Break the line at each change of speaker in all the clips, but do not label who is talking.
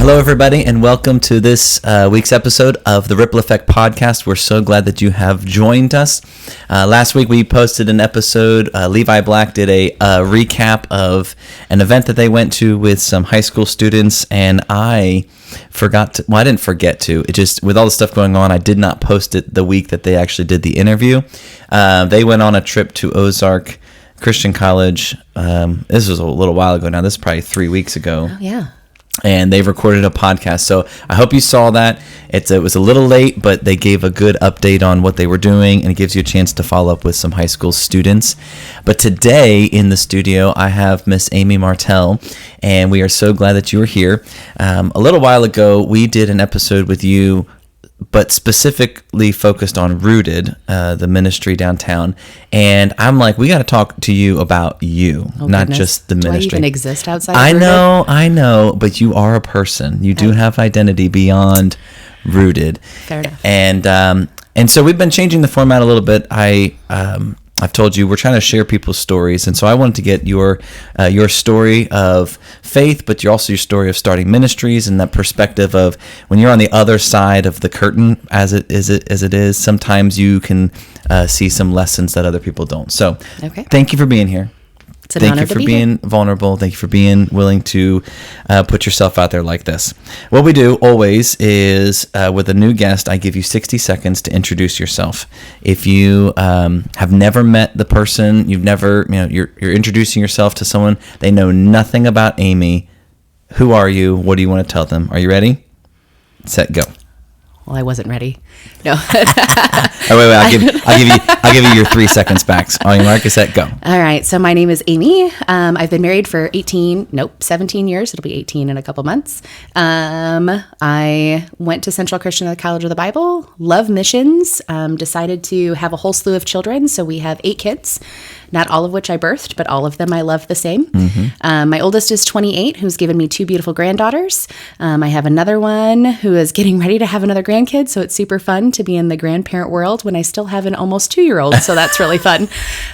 Hello, everybody, and welcome to this week's episode of the Ripple Effect Podcast. We're so glad that you have joined us. Last week, we posted an episode. Levi Black did a recap of an event that they went to with some high school students, and I didn't forget to. It just, with all the stuff going on, I did not post it the week that they actually did the interview. They went on a trip to Ozark Christian College. This was a little while ago now. This is probably 3 weeks ago.
Oh, yeah.
And they've recorded a podcast. So I hope you saw that. It was a little late, but they gave a good update on what they were doing, and it gives you a chance to follow up with some high school students. But today in the studio, I have Miss Amy Martel, and we are so glad that you are here. A little while ago, we did an episode with you, but specifically focused on Rooted, the ministry downtown. And I'm like, we got to talk to you about you, not just the ministry. Do
I even exist outside
of
Rooted?
I know, but you are a person. You do have identity beyond Rooted.
Fair enough.
And so we've been changing the format a little bit. I've told you we're trying to share people's stories, and so I wanted to get your story of faith, but your story of starting ministries, and that perspective of when you're on the other side of the curtain, as it is. Sometimes you can see some lessons that other people don't. So, Thank you for being here.
It's an honor to be here.
Thank you for being vulnerable. Thank you for being willing to put yourself out there like this. What we do always is with a new guest, I give you 60 seconds to introduce yourself. If you have never met the person, you're introducing yourself to someone, they know nothing about Amy. Who are you? What do you want to tell them? Are you ready? Set, go.
Well, I wasn't ready. No.
Oh, wait. I'll give you your 3 seconds back. On your mark, set, go.
All right. So my name is Amy. I've been married for 17 years. It'll be 18 in a couple months. I went to Central Christian College of the Bible. Love missions. Decided to have a whole slew of children. So we have 8 kids, not all of which I birthed, but all of them I love the same. Mm-hmm. My oldest is 28, who's given me 2 beautiful granddaughters. I have another one who is getting ready to have another grandkid. So it's super fun to be in the grandparent world when I still have an almost 2-year-old. So that's really fun.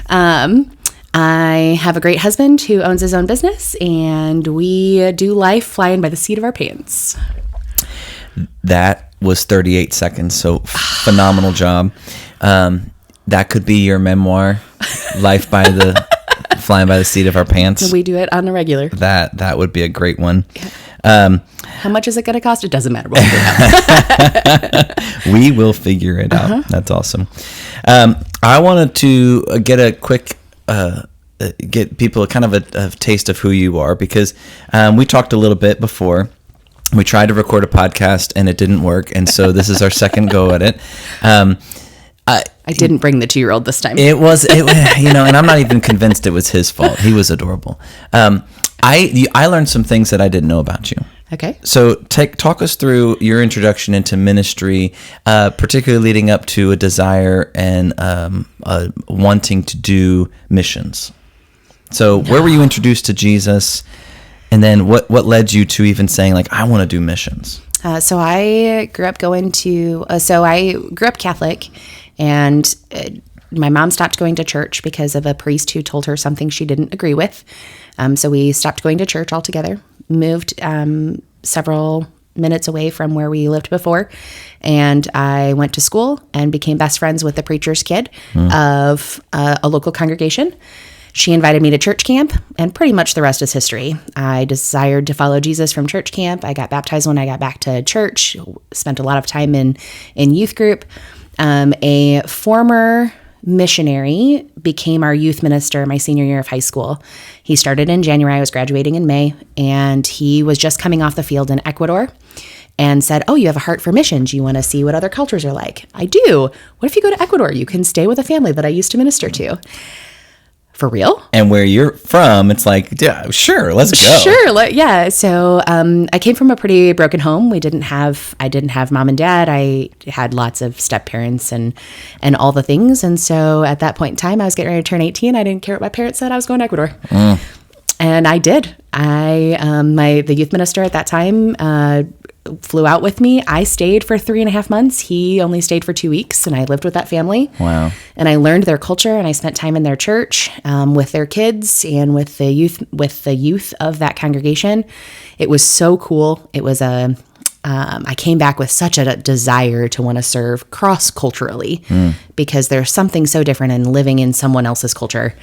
I have a great husband who owns his own business, and we do life flying by the seat of our pants.
That was 38 seconds. So phenomenal job. That could be your memoir, Life by the Flying by the Seat of Our Pants.
We do it on a regular.
That would be a great one.
How much is it going to cost? It doesn't matter. We'll figure it out.
We will figure it out. That's awesome. I wanted to get a quick, get people kind of a taste of who you are, because we talked a little bit before. We tried to record a podcast and it didn't work. And so this is our second go at it.
I didn't bring the 2-year-old this time.
It was, and I'm not even convinced it was his fault. He was adorable. I learned some things that I didn't know about you.
Okay.
So talk us through your introduction into ministry, particularly leading up to a desire and wanting to do missions. So where were you introduced to Jesus? And then what led you to even saying, like, I want to do missions?
So I grew up Catholic, and my mom stopped going to church because of a priest who told her something she didn't agree with. So we stopped going to church altogether, moved several minutes away from where we lived before, and I went to school and became best friends with the preacher's kid of a local congregation. She invited me to church camp, and pretty much the rest is history. I desired to follow Jesus from church camp. I got baptized when I got back to church, spent a lot of time in youth group. A former missionary became our youth minister my senior year of high school. He started in January. I was graduating in May, and he was just coming off the field in Ecuador and said, "Oh, you have a heart for missions. You want to see what other cultures are like?" "I do. What if you go to Ecuador? You can stay with a family that I used to minister to." "For real?"
And where you're from, it's like, yeah, sure, let's go.
Sure, yeah. So I came from a pretty broken home. I didn't have mom and dad. I had lots of step parents and all the things. And so at that point in time, I was getting ready to turn 18. I didn't care what my parents said. I was going to Ecuador. And I did. The youth minister at that time flew out with me. I stayed for 3.5 months. He only stayed for 2 weeks, and I lived with that family.
Wow.
And I learned their culture, and I spent time in their church with their kids and with the youth of that congregation. It was so cool. It was I came back with such a desire to want to serve cross-culturally because there's something so different in living in someone else's culture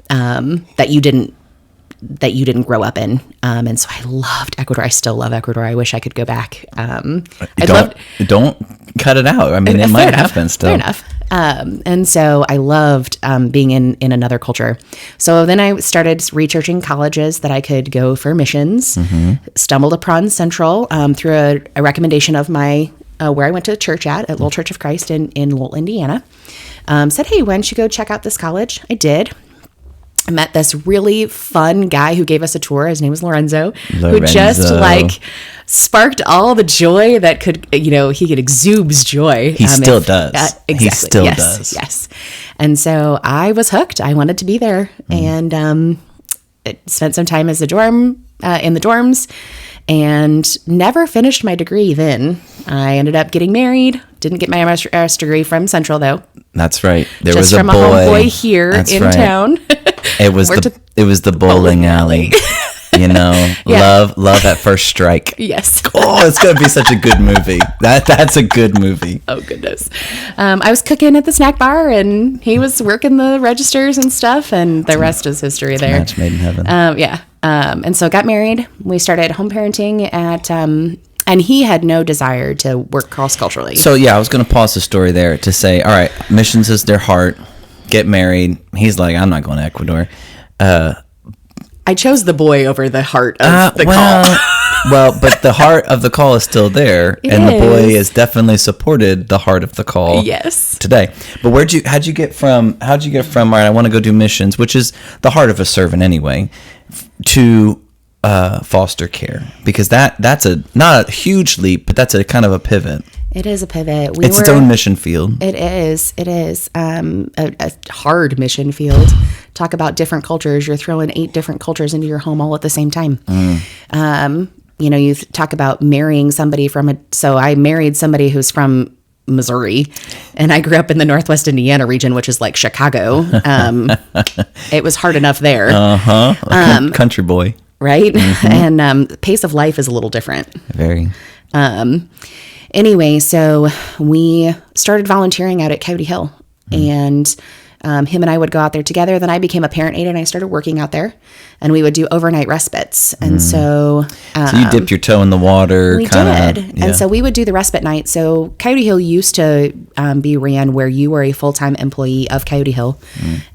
that you didn't grow up in. And so I loved Ecuador. I still love Ecuador. I wish I could go back.
Don't cut it out. I mean, it might happen still.
Fair enough. And so I loved being in another culture. So then I started researching colleges that I could go for missions. Stumbled upon Central through a recommendation of my where I went to church at Little Church of Christ in Lowell, Indiana. Said, hey, why don't you go check out this college? I did. I met this really fun guy who gave us a tour. His name was Lorenzo. Who just sparked all the joy that could, he could exudes joy.
He still does.
Exactly.
He still does.
Yes. And so I was hooked. I wanted to be there and spent some time as in the dorms and never finished my degree then. I ended up getting married. Didn't get my master's degree from Central though.
That's right. There
just
was
from a homeboy here in town.
It was the bowling alley. Love at first strike.
Yes.
Oh, it's gonna be such a good movie. That's a good movie.
Oh goodness. I was cooking at the snack bar, and he was working the registers and stuff, and the rest is history there.
Match made in heaven.
Yeah. And so got married. We started home parenting at. And he had no desire to work cross-culturally.
So, yeah, I was going to pause the story there to say, all right, missions is their heart. Get married. He's like, I'm not going to Ecuador.
I chose the boy over the heart of the call.
Well, but the heart of the call is still there. The boy has definitely supported the heart of the call today. But how'd you get from, all right, I want to go do missions, which is the heart of a servant anyway, to foster care? Because that's not a huge leap, but that's a kind of a pivot.
It is a pivot.
It's its own mission field.
It is a hard mission field. Talk about different cultures. You're throwing 8 different cultures into your home all at the same time. You talk about marrying somebody so I married somebody who's from Missouri, and I grew up in the Northwest Indiana region, which is like Chicago. It was hard enough there.
Country boy.
Right? And the pace of life is a little different.
Very.
Anyway, so we started volunteering out at Coyote Hill, and him and I would go out there together. Then I became a parent aide, and I started working out there, and we would do overnight respites. And so
you dipped your toe in the water.
We did. Yeah. And so we would do the respite night. So Coyote Hill used to be ran where you were a full-time employee of Coyote Hill,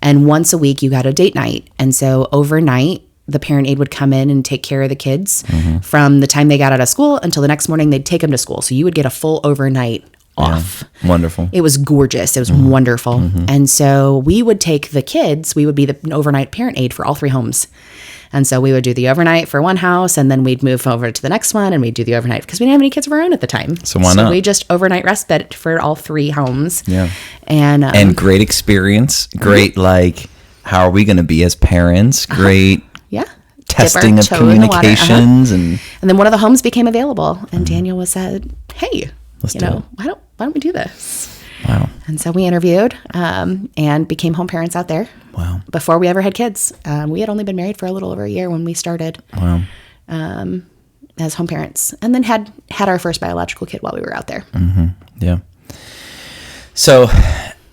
and once a week you got a date night. And so overnight, the parent aide would come in and take care of the kids from the time they got out of school until the next morning they'd take them to school. So you would get a full overnight off.
Yeah. Wonderful.
It was gorgeous. It was wonderful. And so we would take the kids, we would be the overnight parent aide for all 3 homes. And so we would do the overnight for one house, and then we'd move over to the next one, and we'd do the overnight because we didn't have any kids of our own at the time.
So why not?
We just overnight respite for all 3 homes.
Yeah.
And
great experience. Great, how are we going to be as parents? Great. Testing of communications and
then one of the homes became available, and Daniel said, "Hey, why don't we do this?"
Wow! And
so we interviewed and became home parents out there.
Wow!
Before we ever had kids, we had only been married for a little over a year when we started.
Wow!
As home parents, and then had our first biological kid while we were out there.
Yeah. So,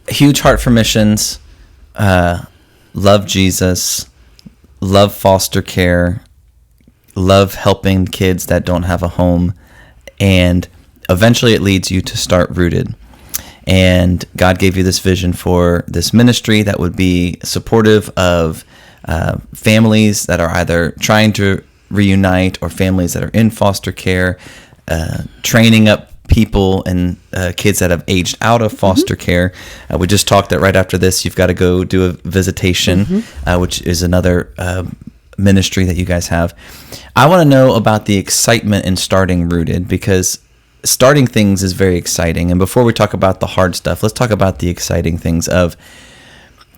huge heart for missions. Love Jesus. Love foster care, love helping kids that don't have a home, and eventually it leads you to start Rooted. And God gave you this vision for this ministry that would be supportive of families that are either trying to reunite or families that are in foster care, training up people and kids that have aged out of foster care. We just talked that right after this, you've got to go do a visitation, which is another ministry that you guys have. I want to know about the excitement in starting Rooted, because starting things is very exciting. And before we talk about the hard stuff, let's talk about the exciting things of,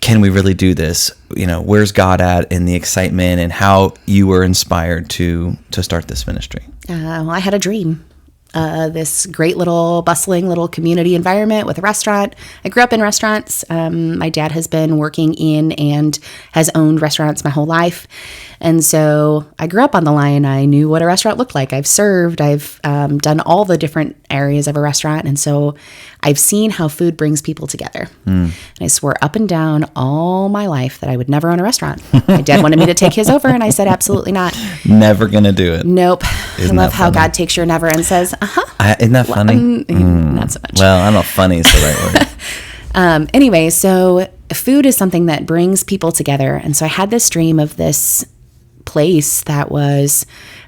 can we really do this? Where's God at in the excitement, and how you were inspired to start this ministry?
Well, I had a dream. this great little bustling little community environment with a restaurant. I grew up in restaurants. My dad has been working in and has owned restaurants my whole life. And so I grew up on the line. I knew what a restaurant looked like. I've served. I've done all the different areas of a restaurant. And so I've seen how food brings people together. And I swore up and down all my life that I would never own a restaurant. My dad wanted me to take his over, and I said, absolutely not.
Never going to do it.
Nope.
Isn't
I love
that
how
funny?
God takes your never and says,
Isn't that funny?
Not so much.
Well, I don't know if funny is the right word.
Anyway, so food is something that brings people together. And so I had this dream of this place that was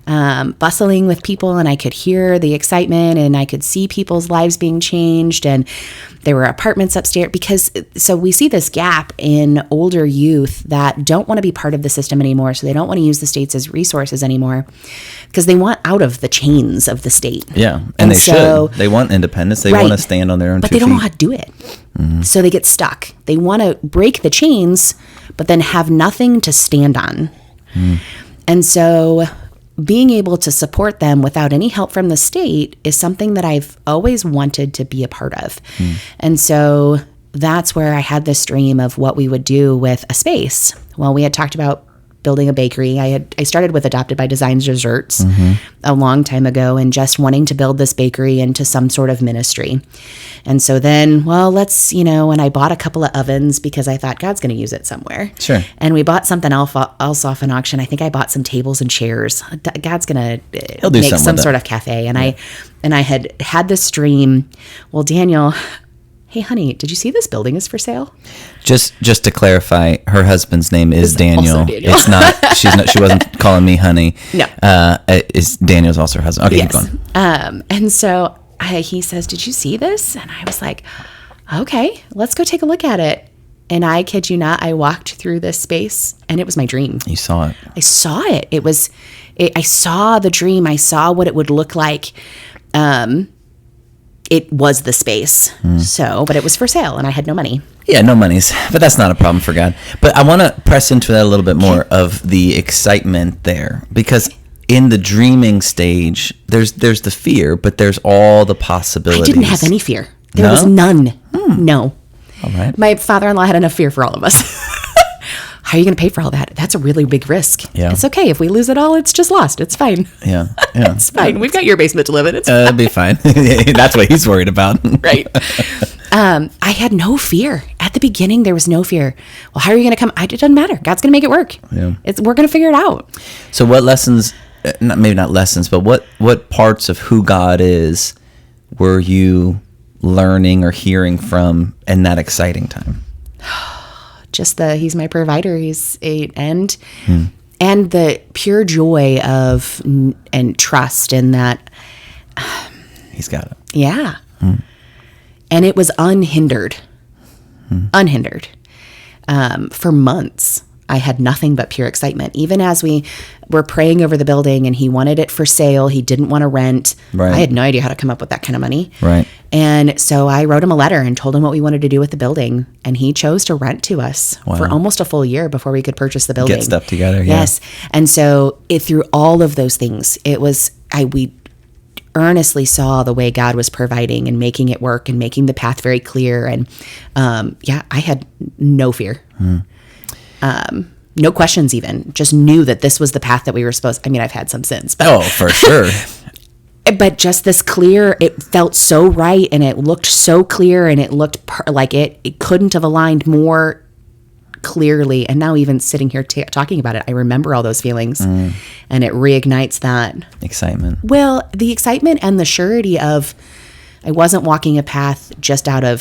bustling with people, and I could hear the excitement, and I could see people's lives being changed, and there were apartments upstairs. Because so we see this gap in older youth that don't want to be part of the system anymore, so they don't want to use the states as resources anymore because they want out of the chains of the state.
Yeah, and they should. They want independence. They want to stand on their own 2 feet.
But they don't know how to do it. So they get stuck. They want to break the chains, but then have nothing to stand on. And so being able to support them without any help from the state is something that I've always wanted to be a part of. And so that's where I had this dream of what we would do with a space. Well, we had talked about building a bakery. I started with Adopted by Design Desserts a long time ago, and just wanting to build this bakery into some sort of ministry. And so then, well, and I bought a couple of ovens because I thought God's going to use it somewhere.
Sure.
And we bought something else off an auction. I think I bought some tables and chairs. God's going to make some sort of cafe. And I had this dream. Well, Daniel, hey, honey, did you see this building is for sale?
Just to clarify, her husband's name is Daniel.
Also Daniel.
It's not. She wasn't calling me honey.
No.
Daniel's also her husband. Okay,
yes.
keep going.
And so he says, "Did you see this?" And I was like, "Okay, let's go take a look at it." And I kid you not, I walked through this space, and it was my dream.
You saw it.
I saw it. I saw the dream. I saw what it would look like. It was the space. But it was for sale, and I had no money.
Yeah, no monies, but that's not a problem for God. But I want to press into that a little bit more of the excitement there, because in the dreaming stage, there's the fear, but there's all the possibilities.
I didn't have any fear. There was none. No.
All right.
My father-in-law had enough fear for all of us. How are you going to pay for all that? That's a really big risk.
Yeah.
It's okay. If we lose it all, it's just lost. It's fine.
Yeah.
It's fine. We've got your basement to live in. It's fine.
It'll be fine. That's what he's worried about.
Right. I had no fear. At the beginning, there was no fear. Well, how are you going to come? It doesn't matter. God's going to make it work.
Yeah.
We're going to figure it out.
So what lessons, maybe not lessons, but what parts of who God is were you learning or hearing from in that exciting time?
Just he's my provider. And the pure joy of and trust in that.
He's got it.
Yeah. And it was unhindered. Unhindered. For months, I had nothing but pure excitement. Even as we were praying over the building and he wanted it for sale, he didn't want to rent.
Right.
I had no idea how to come up with that kind of money.
Right.
And so I wrote him a letter and told him what we wanted to do with the building. And he chose to rent to us for almost a full year before we could purchase the building.
Get stuff together. Yeah.
Yes. And so through all of those things, we earnestly saw the way God was providing and making it work and making the path very clear. And I had no fear. No questions even. Just knew that this was the path that we were supposed. I mean, I've had some since. But,
for sure.
But just this clear, it felt so right, and it looked so clear, and it looked like it couldn't have aligned more clearly. And now even sitting here talking about it, I remember all those feelings, and it reignites that
excitement.
Well, the excitement and the surety of I wasn't walking a path just I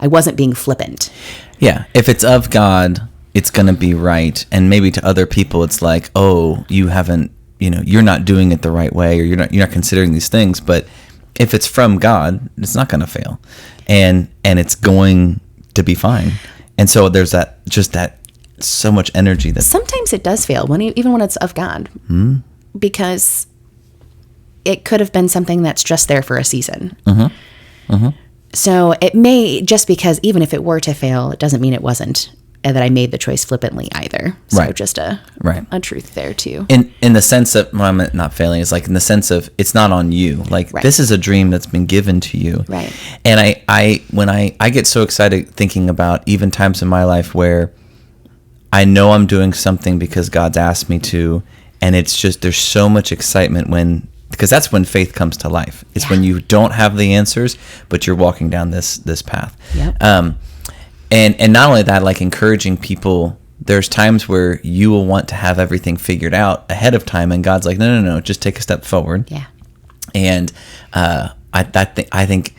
wasn't being flippant.
Yeah. If it's of God, it's going to be right. And maybe to other people, it's like, oh, you haven't, you're not doing it the right way, or you're not considering these things. But if it's from God, it's not going to fail, and it's going to be fine. And so there's that so much energy that
sometimes it does fail even when it's of God, because it could have been something that's just there for a season. So it may, just because even if it were to fail, it doesn't mean it wasn't that I made the choice flippantly either. So
Right.
just a truth there too.
In the sense of, well, I'm not failing, it's like in the sense of it's not on you. Like this is a dream that's been given to you.
Right.
And when I get so excited thinking about even times in my life where I know I'm doing something because God's asked me to, and it's just, there's so much excitement because that's when faith comes to life. It's when you don't have the answers, but you're walking down this path.
Yep.
And not only that, like encouraging people, there's times where you will want to have everything figured out ahead of time, and God's like, no, just take a step forward.
Yeah.
And I think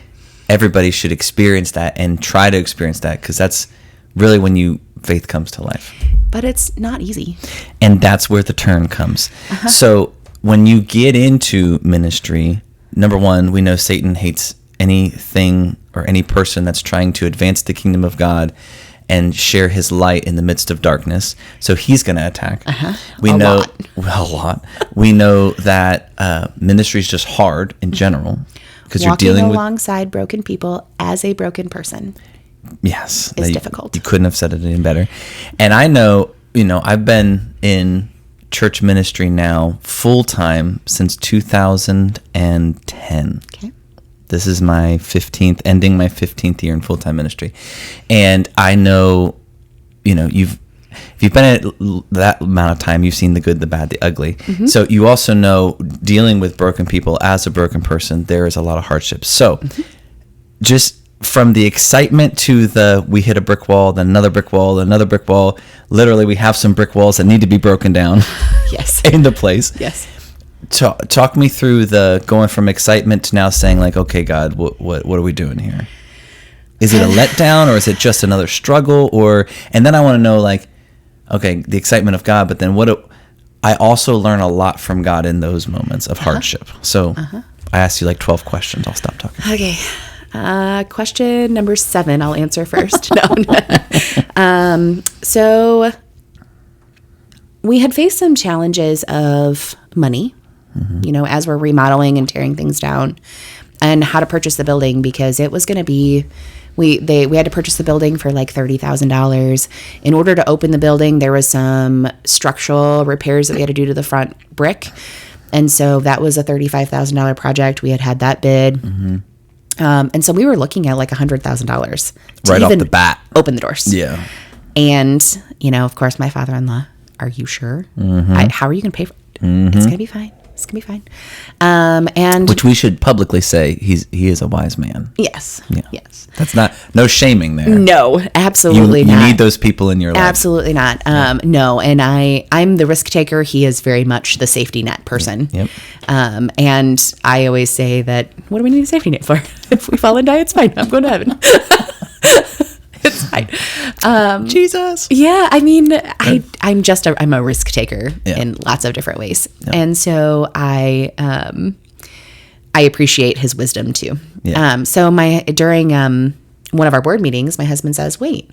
everybody should experience that and try to experience that, because that's really when faith comes to life.
But it's not easy.
And that's where the turn comes. So when you get into ministry, number one, we know Satan hates anything or any person that's trying to advance the kingdom of God and share his light in the midst of darkness. So he's going to attack. We know a lot. We know that ministry is just hard in general, because you're dealing with
alongside broken people as a broken person.
Yes,
is difficult.
You couldn't have said it any better. And I know, I've been in church ministry now full time since 2010. Okay. This is my 15th, my 15th year in full-time ministry. And I know, if you've been at that amount of time, you've seen the good, the bad, the ugly. Mm-hmm. So you also know, dealing with broken people as a broken person, there is a lot of hardships. So just from the excitement to we hit a brick wall, then another brick wall, then another brick wall. Literally, we have some brick walls that need to be broken down.
Yes.
Into place.
Yes.
Talk me through the going from excitement to now saying, like, okay, God, what are we doing here? Is it a letdown, or is it just another struggle? And then I want to know, like, okay, the excitement of God, but then I also learn a lot from God in those moments of hardship. So I asked you like 12 questions. I'll stop talking.
Okay. Question number 7, I'll answer first. So we had faced some challenges of money, as we're remodeling and tearing things down, and how to purchase the building, because it was going to be, we had to purchase the building for like $30,000. In order to open the building, there was some structural repairs that we had to do to the front brick. And so that was a $35,000 project. We had that bid. And so we were looking at like $100,000
right off the bat,
open the doors.
Yeah.
And, of course, my father-in-law, are you sure? How are you going to pay for it? It's going to be fine. It's going to be fine. And
which we should publicly say he is a wise man.
Yes.
Yeah.
Yes.
That's no shaming there.
No, absolutely not.
You need those people in your life.
Absolutely not. No. And I'm the risk taker. He is very much the safety net person.
Yep.
And I always say that, what do we need a safety net for? If we fall and die, it's fine. I'm going to heaven. It's fine.
Jesus.
Yeah, I mean, I'm a risk taker in lots of different ways, and so I appreciate his wisdom too. Yeah. So during one of our board meetings, my husband says, "Wait,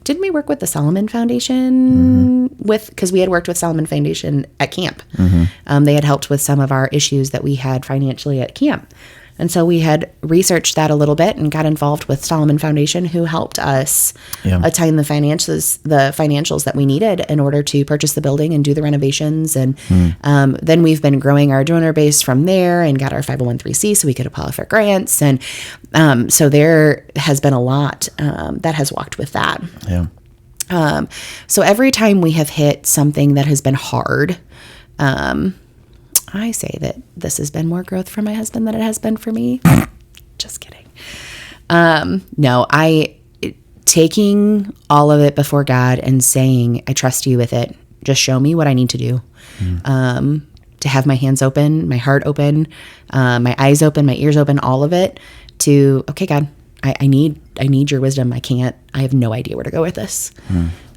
didn't we work with the Solomon Foundation because we had worked with Solomon Foundation at camp? They had helped with some of our issues that we had financially at camp." And so we had researched that a little bit and got involved with Solomon Foundation, who helped us attain the financials that we needed in order to purchase the building and do the renovations. And then we've been growing our donor base from there and got our 501(c) so we could apply for grants. And so there has been a lot that has walked with that.
Yeah.
So every time we have hit something that has been hard, I say that this has been more growth for my husband than it has been for me. Just kidding. No, taking all of it before God and saying, I trust you with it. Just show me what I need to do. To have my hands open, my heart open, my eyes open, my ears open, all of it to, okay, God, I need your wisdom. I have no idea where to go with this.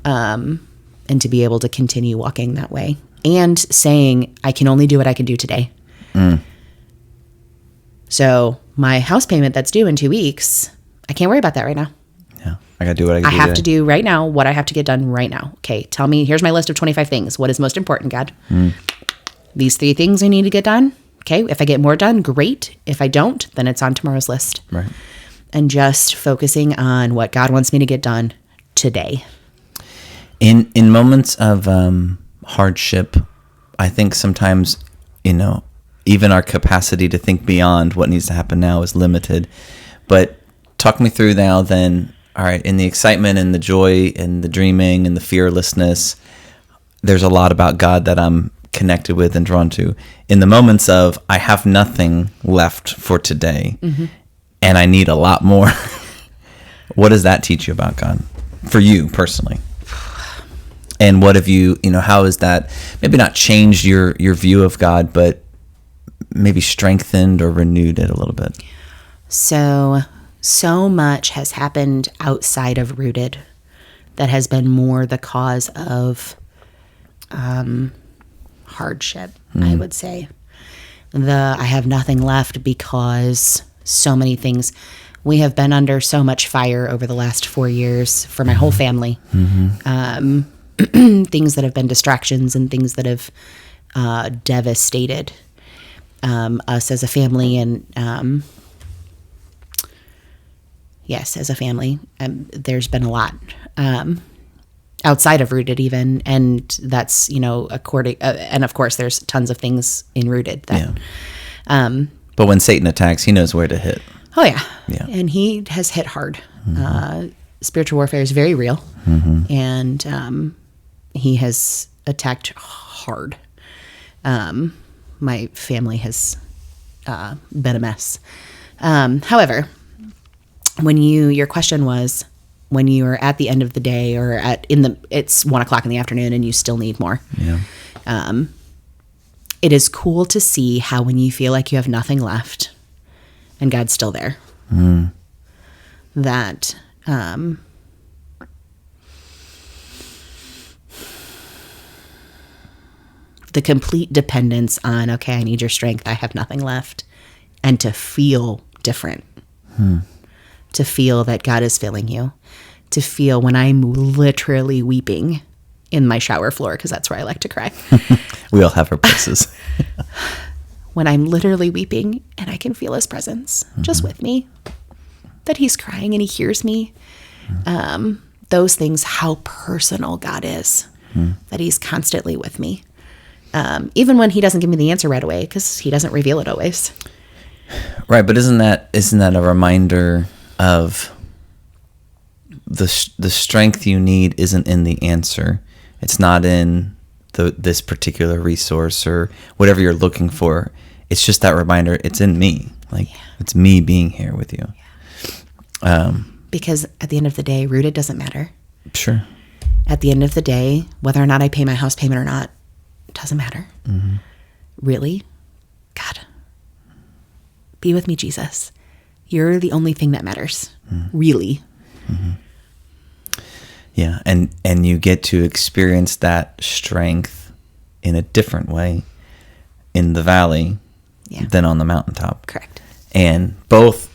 And to be able to continue walking that way. And saying, I can only do what I can do today. So my house payment that's due in 2 weeks, I can't worry about that right now.
Yeah, I got to do what I can do.
I have to do right now what I have to get done right now. Okay, tell me, here's my list of 25 things. What is most important, God? These 3 things I need to get done. Okay, if I get more done, great. If I don't, then it's on tomorrow's list.
Right.
And just focusing on what God wants me to get done today.
In moments of hardship, I think sometimes, even our capacity to think beyond what needs to happen now is limited. But talk me through now then, all right, in the excitement and the joy and the dreaming and the fearlessness, there's a lot about God that I'm connected with and drawn to. In the moments of, I have nothing left for today, and I need a lot more, what does that teach you about God, for you personally? And what have you, how has that maybe not changed your view of God, but maybe strengthened or renewed it a little bit?
So much has happened outside of Rooted that has been more the cause of hardship, I would say. I have nothing left because so many things. We have been under so much fire over the last 4 years for my whole family. Things that have been distractions and things that have devastated us as a family, and yes, as a family, there's been a lot outside of Rooted even, and that's according and of course there's tons of things in Rooted that
but when Satan attacks, he knows where to hit.
Oh yeah, and he has hit hard. Spiritual warfare is very real, and he has attacked hard. My family has been a mess. However, when your question was, when you are at the end of the day or it's 1:00 in the afternoon and you still need more. It is cool to see how when you feel like you have nothing left and God's still there, that the complete dependence on, okay, I need your strength, I have nothing left, and to feel different, to feel that God is filling you, to feel when I'm literally weeping in my shower floor, because that's where I like to cry.
We all have our places.
When I'm literally weeping and I can feel his presence just with me, that he's crying and he hears me. Those things, how personal God is, that he's constantly with me. Even when he doesn't give me the answer right away, because he doesn't reveal it always.
Right, but isn't that a reminder of the strength you need isn't in the answer. It's not in this particular resource or whatever you're looking for. It's just that reminder. It's in me. It's me being here with you.
Because at the end of the day, Rooted doesn't matter.
Sure.
At the end of the day, whether or not I pay my house payment or not, it doesn't matter. Really? God, be with me, Jesus. You're the only thing that matters. Really.
Yeah, and you get to experience that strength in a different way in the valley than on the mountaintop.
Correct.
And both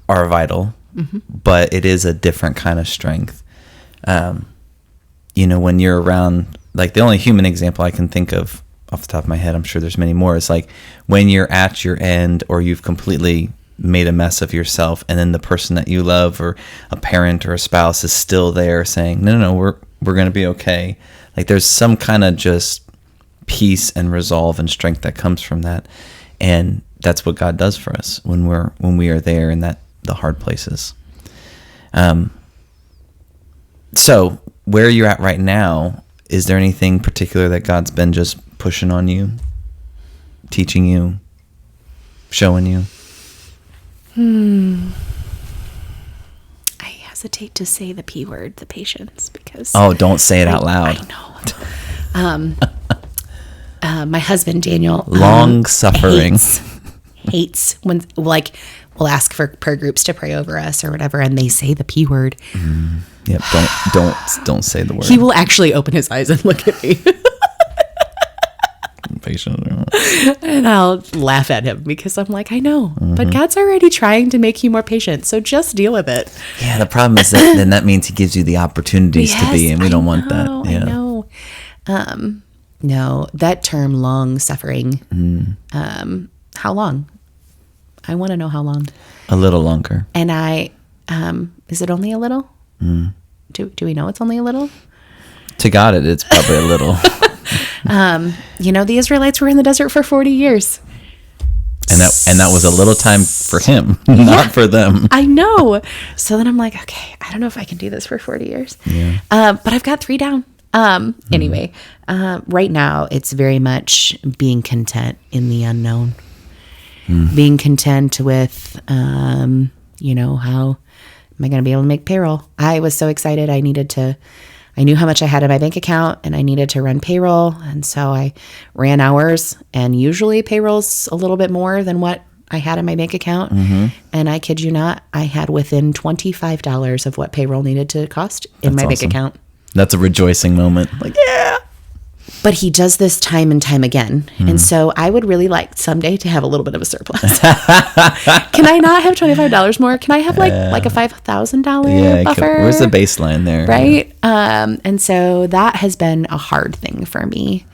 are vital, but it is a different kind of strength. When you're around, like the only human example I can think of off the top of my head, I'm sure there's many more, is like when you're at your end or you've completely made a mess of yourself, and then the person that you love or a parent or a spouse is still there saying, no, we're going to be okay. Like there's some kind of just peace and resolve and strength that comes from that. And that's what God does for us when we are there in the hard places. So where you're at right now, is there anything particular that God's been just pushing on you, teaching you, showing you?
I hesitate to say the P word, the patience, because...
Oh, don't say it out loud.
I know. My husband, Daniel...
Long-suffering.
Hates when, we'll ask for prayer groups to pray over us or whatever, and they say the P word.
Yep, don't say the word.
He will actually open his eyes and look at me.
Patient.
And I'll laugh at him because I'm like, I know, but God's already trying to make you more patient, so just deal with it.
Yeah, the problem is that then that means he gives you the opportunities to be, and we don't want that. Yeah.
I know. No, that term, long suffering. How long? I want to know how long.
A little longer.
And is it only a little? Do we know it's only a little?
To God, it's probably a little.
The Israelites were in the desert for 40 years.
And that was a little time for him, not for them.
I know. So then I'm like, okay, I don't know if I can do this for 40 years.
Yeah.
But I've got 3 down. Anyway, right now it's very much being content in the unknown. Being content with, how am I going to be able to make payroll? I was so excited. I knew how much I had in my bank account and I needed to run payroll. And so I ran hours, and usually payroll's a little bit more than what I had in my bank account. And I kid you not, I had within $25 of what payroll needed to cost in my bank account.
That's a rejoicing moment. Like, yeah.
But he does this time and time again. And so I would really like someday to have a little bit of a surplus. Can I not have $25 more? Can I have like a $5,000 buffer?
Where's the baseline there?
Right? And so that has been a hard thing for me.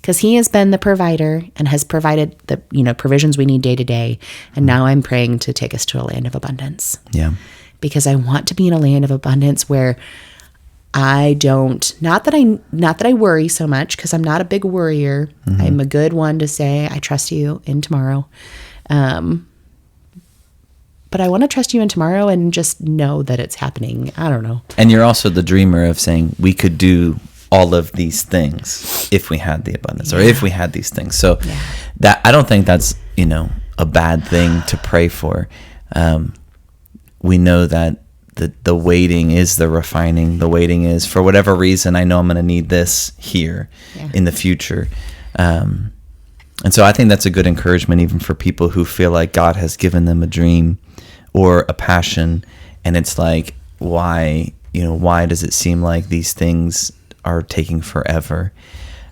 Because he has been the provider and has provided the provisions we need day to day. And now I'm praying to take us to a land of abundance.
Yeah.
Because I want to be in a land of abundance where I don't, not that I worry so much, because I'm not a big worrier. I'm a good one to say, I trust you in tomorrow. But I want to trust you in tomorrow and just know that it's happening. I don't know.
And you're also the dreamer of saying we could do all of these things if we had the abundance, or if we had these things. So that, I don't think that's, a bad thing to pray for. We know that the waiting is the refining. The waiting is, for whatever reason, I know I'm going to need this here in the future. And so I think that's a good encouragement, even for people who feel like God has given them a dream or a passion. And it's like, why does it seem like these things are taking forever?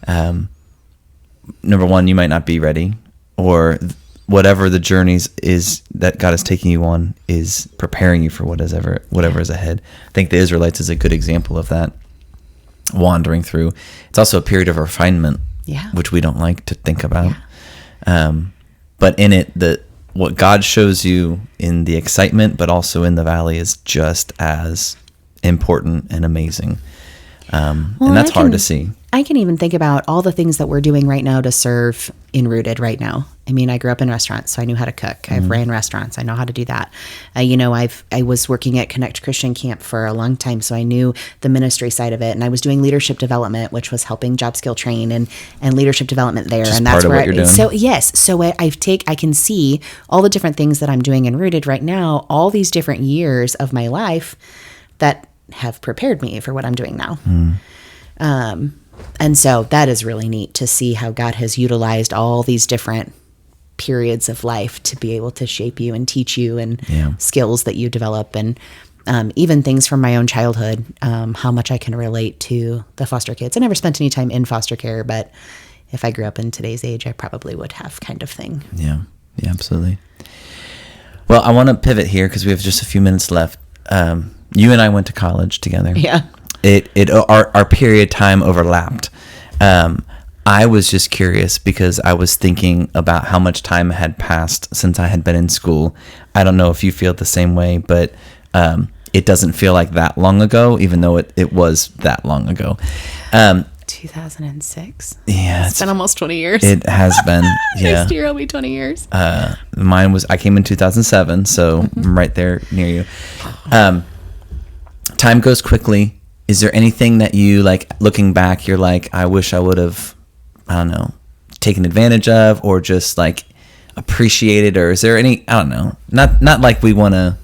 Number one, you might not be ready, or whatever the journeys is that God is taking you on is preparing you for whatever is ahead. I think the Israelites is a good example of that, wandering through. It's also a period of refinement, which we don't like to think about. But in it, what God shows you in the excitement, but also in the valley, is just as important and amazing. And that's hard to see.
I can even think about all the things that we're doing right now to serve in Rooted right now. I mean, I grew up in restaurants, so I knew how to cook. I've ran restaurants. I know how to do that. I was working at Connect Christian Camp for a long time, so I knew the ministry side of it. And I was doing leadership development, which was helping job skill train and leadership development there.
Just
and that's
part of
where
what you're doing.
So yes, so I can see all the different things that I'm doing in Rooted right now, all these different years of my life that have prepared me for what I'm doing now. And so that is really neat to see how God has utilized all these different periods of life to be able to shape you and teach you, and skills that you develop, and even things from my own childhood, how much I can relate to the foster kids. I never spent any time in foster care, but if I grew up in today's age, I probably would have, kind of thing.
Yeah, absolutely. Well, I want to pivot here because we have just a few minutes left. You and I went to college together.
Yeah.
Our period time overlapped. I was just curious because I was thinking about how much time had passed since I had been in school. I don't know if you feel the same way, but it doesn't feel like that long ago, even though it was that long ago.
2006.
Yeah,
it's been almost 20 years.
It has been. Yeah,
next year will be 20 years.
I came in 2007, so I'm right there near you. Time goes quickly. Is there anything that you, like, looking back, you're like, I wish I would have, I don't know, taken advantage of, or just like appreciated? Or is there any, I don't know, not like we want to,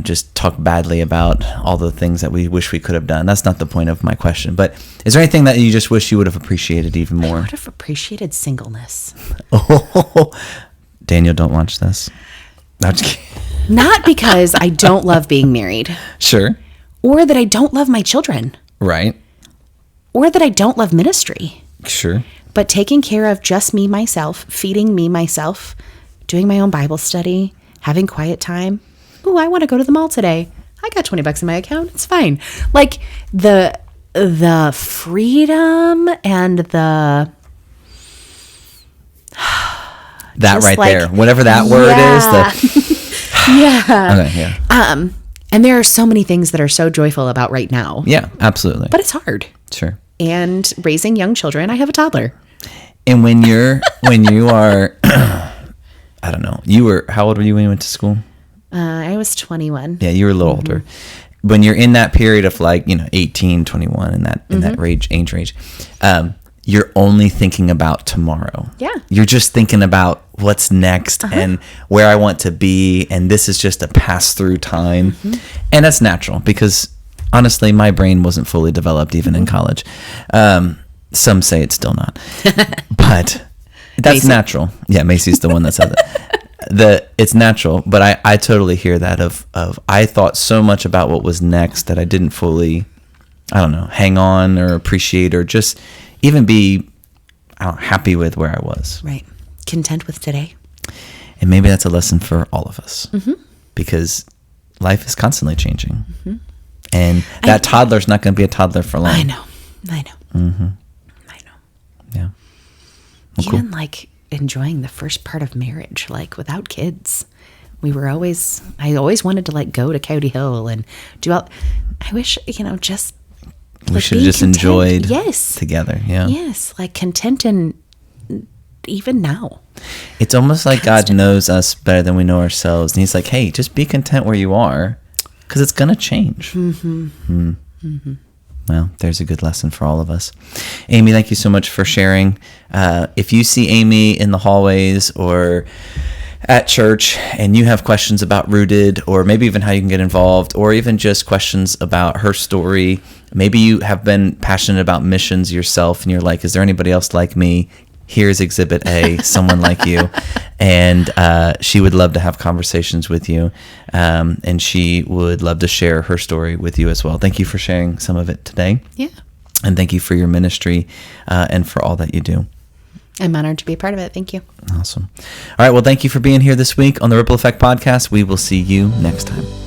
just talk badly about all the things that we wish we could have done. That's not the point of my question. But is there anything that you just wish you would have appreciated even more?
I would have appreciated singleness.
Oh, Daniel, don't watch this. No, I'm just kidding.
Not because I don't love being married.
Sure.
Or that I don't love my children.
Right.
Or that I don't love ministry.
Sure.
But taking care of just me, myself, feeding me, myself, doing my own Bible study, having quiet time. Ooh, I want to go to the mall today. I got $20 in my account. It's fine. Like the freedom and the... That
right
like,
there. Whatever that word is.
Yeah.
Okay, yeah.
And there are so many things that are so joyful about right now.
Yeah, absolutely.
But it's hard.
Sure.
And raising young children, I have a toddler.
And when you are, I don't know, how old were you when you went to school?
I was 21.
Yeah, you were a little older. When you're in that period of 18, 21, in that age range, you're only thinking about tomorrow.
Yeah.
You're just thinking about what's next and where I want to be, and this is just a pass-through time. And that's natural because, honestly, my brain wasn't fully developed even in college. Some say it's still not. But that's
Macy.
natural. Yeah, Macy's the one that said that. It's natural, but I totally hear that of I thought so much about what was next that I didn't fully, I don't know, hang on or appreciate or just even be happy with where I was.
Right. Content with today.
And maybe that's a lesson for all of us because life is constantly changing. And that toddler's not going to be a toddler for long.
I know.
Yeah. Well,
Even
cool.
enjoying the first part of marriage, without kids. I always wanted to go to Coyote Hill and do all, I wish, just.
We should have just enjoyed
yes.
together. Yeah.
Yes. Content and even now.
It's almost like God knows us better than we know ourselves. And he's like, hey, just be content where you are because it's going to change. Well, there's a good lesson for all of us. Amy, thank you so much for sharing. If you see Amy in the hallways or at church and you have questions about Rooted or maybe even how you can get involved or even just questions about her story, maybe you have been passionate about missions yourself and you're like, is there anybody else like me? Here's Exhibit A, someone like you. And she would love to have conversations with you. And she would love to share her story with you as well. Thank you for sharing some of it today.
Yeah.
And thank you for your ministry and for all that you do.
I'm honored to be a part of it. Thank you.
Awesome. All right. Well, thank you for being here this week on the Ripple Effect Podcast. We will see you next time.